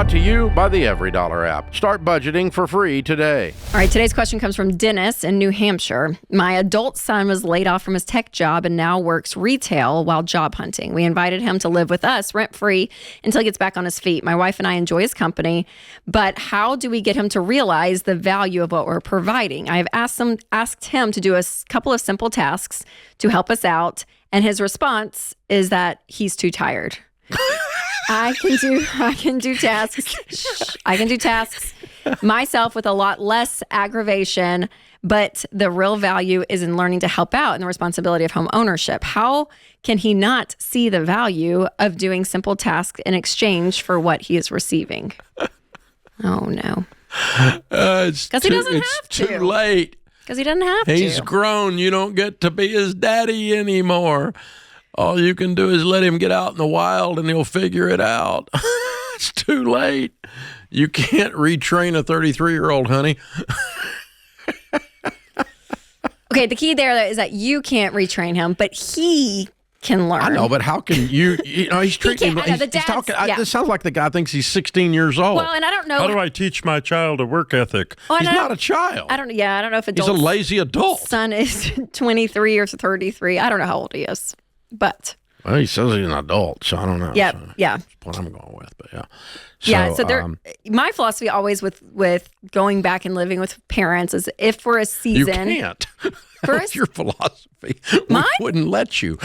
Brought to you by the Every Dollar app. Start budgeting for free today. All right, today's question comes from Dennis in New Hampshire. My adult son was laid off from his tech job and now works retail while job hunting. We invited him to live with us rent-free until he gets back on his feet. My wife and I enjoy his company, but how do we get him to realize the value of what we're providing? I have asked him to do a couple of simple tasks to help us out, and his response is that he's too tired. I can do tasks myself with a lot less aggravation, but the real value is in learning to help out and the responsibility of home ownership. How can he not see the value of doing simple tasks in exchange for what he is receiving? Oh no. Because he doesn't have to. It's too late. Because he doesn't have to. He's grown. You don't get to be his daddy anymore. All you can do is let him get out in the wild and he'll figure it out. It's too late. You can't retrain a 33-year-old, honey. Okay, the key there is that you can't retrain him, but he can learn. I know, but how can you know, he's treating him, he's talking, this sounds like the guy thinks he's 16 years old. Well, and I don't know. How do I teach my child a work ethic? He's not a child. I don't know if he's a lazy adult. Son is 23 or 33. I don't know how old he is. But well, he says he's an adult, so I don't know. Yeah, so yeah. That's what I'm going with, but yeah. So my philosophy always with going back and living with parents is if for a season. You can't. What's your philosophy? Mine? We wouldn't let you.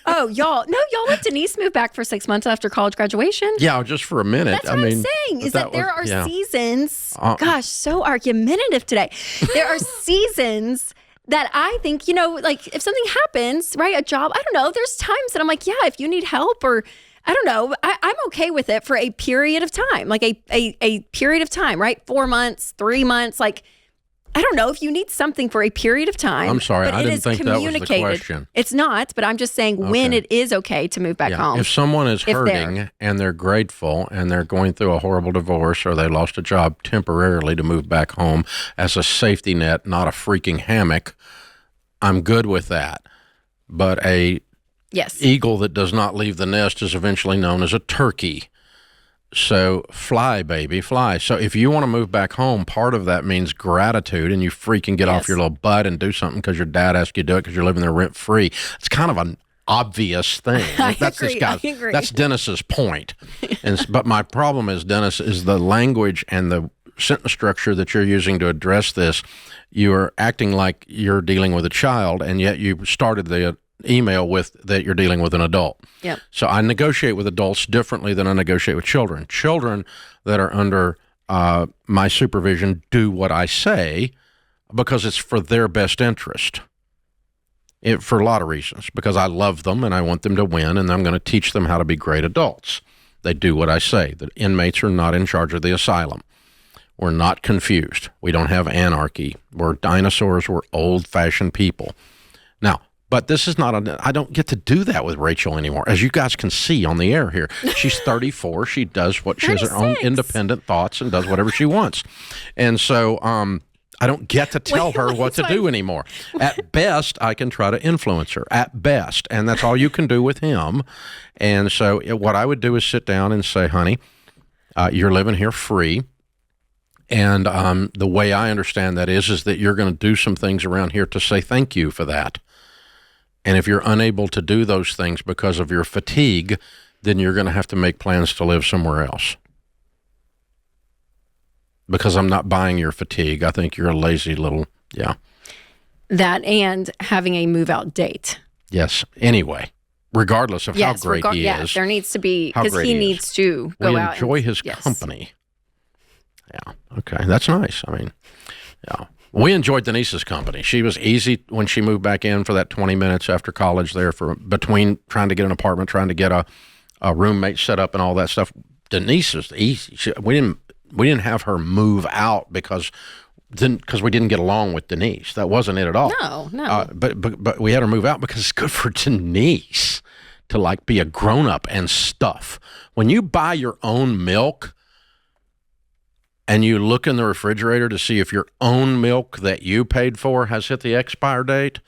Oh, y'all let Denise move back for 6 months after college graduation. Yeah, just for a minute. That's what I'm saying is that there are seasons. Gosh, so argumentative today. There are seasons that I think, like if something happens, right, a job, I don't know, there's times that I'm like, yeah, if you need help or I don't know, I'm okay with it for a period of time, like a period of time, right? 4 months, 3 months, like, I don't know if you need something for a period of time. I'm sorry, I didn't think that was the question. It's not, but I'm just saying when it is okay to move back home. If someone is hurting and they're grateful and they're going through a horrible divorce or they lost a job temporarily to move back home as a safety net, not a freaking hammock, I'm good with that. But a eagle that does not leave the nest is eventually known as a turkey. So fly, baby, fly. So if you want to move back home, part of that means gratitude, and you freaking get off your little butt and do something because your dad asked you to do it because you're living there rent free. It's kind of an obvious thing. That's Dennis's point. But my problem is, Dennis, is the language and the sentence structure that you're using to address this. You are acting like you're dealing with a child, and yet you started the email with that you're dealing with an adult. Yep. So I negotiate with adults differently than I negotiate with children. Children that are under my supervision do what I say because it's for their best interest. For a lot of reasons, because I love them and I want them to win, and I'm going to teach them how to be great adults. They do what I say. The inmates are not in charge of the asylum. We're not confused. We don't have anarchy. We're dinosaurs. We're old-fashioned people. Now, but this is not I don't get to do that with Rachel anymore. As you guys can see on the air here, she's 34. She does what she has her own independent thoughts and does whatever she wants. And so I don't get to tell her what to do anymore. At best, I can try to influence her. At best. And that's all you can do with him. And so what I would do is sit down and say, honey, you're living here free. And the way I understand that is that you're going to do some things around here to say thank you for that. And if you're unable to do those things because of your fatigue, then you're going to have to make plans to live somewhere else. Because I'm not buying your fatigue. I think you're a lazy little, That and having a move-out date. Yes. Anyway, regardless of how great he is. There needs to be, because he needs to go out. We enjoy his company. Yeah. Okay. That's nice. I mean, we enjoyed Denise's company. She was easy when she moved back in for that 20 minutes after college there between trying to get an apartment, trying to get a roommate set up and all that stuff. Denise was easy. We didn't have her move out because we didn't get along with Denise. That wasn't it at all. No. But we had her move out because it's good for Denise to be a grown-up and stuff. When you buy your own milk and you look in the refrigerator to see if your own milk that you paid for has hit the expire date,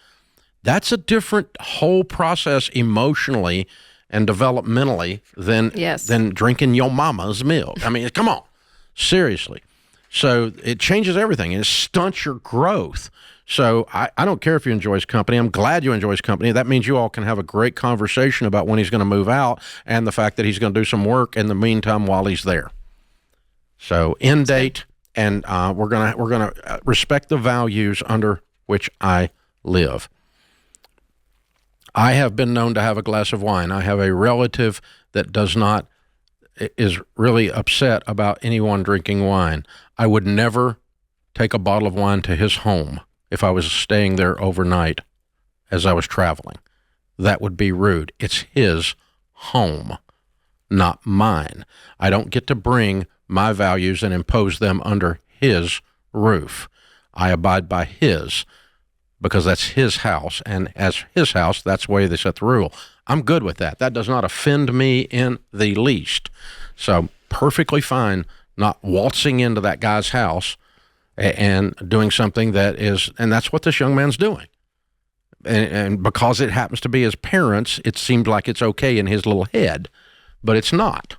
that's a different whole process emotionally and developmentally than Yes. than drinking your mama's milk. I mean, come on, seriously. So it changes everything, and it stunts your growth. So I don't care if you enjoy his company. I'm glad you enjoy his company. That means you all can have a great conversation about when he's going to move out and the fact that he's going to do some work in the meantime while he's there. So end date, and we're gonna respect the values under which I live. I have been known to have a glass of wine. I have a relative that is really upset about anyone drinking wine. I would never take a bottle of wine to his home if I was staying there overnight as I was traveling. That would be rude. It's his home, not mine. I don't get to bring my values and impose them under his roof. I abide by his, because that's his house, and as his house, that's the way they set the rule. I'm good with that. That does not offend me in the least. So perfectly fine not waltzing into that guy's house and doing something and that's what this young man's doing. And because it happens to be his parents, it seemed like it's okay in his little head, but it's not.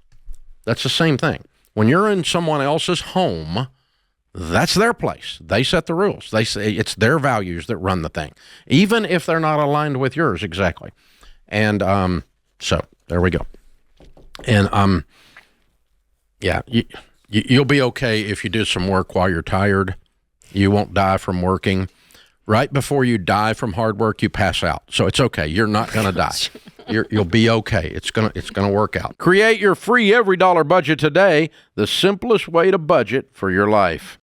That's the same thing. When you're in someone else's home, that's their place. They set the rules. They say it's their values that run the thing, even if they're not aligned with yours exactly. And so there we go. And yeah, you'll be okay if you do some work while you're tired. You won't die from working. Right before you die from hard work, you pass out. So it's okay. You're not going to die. You'll be okay. It's gonna work out. Create your free every dollar budget today. The simplest way to budget for your life.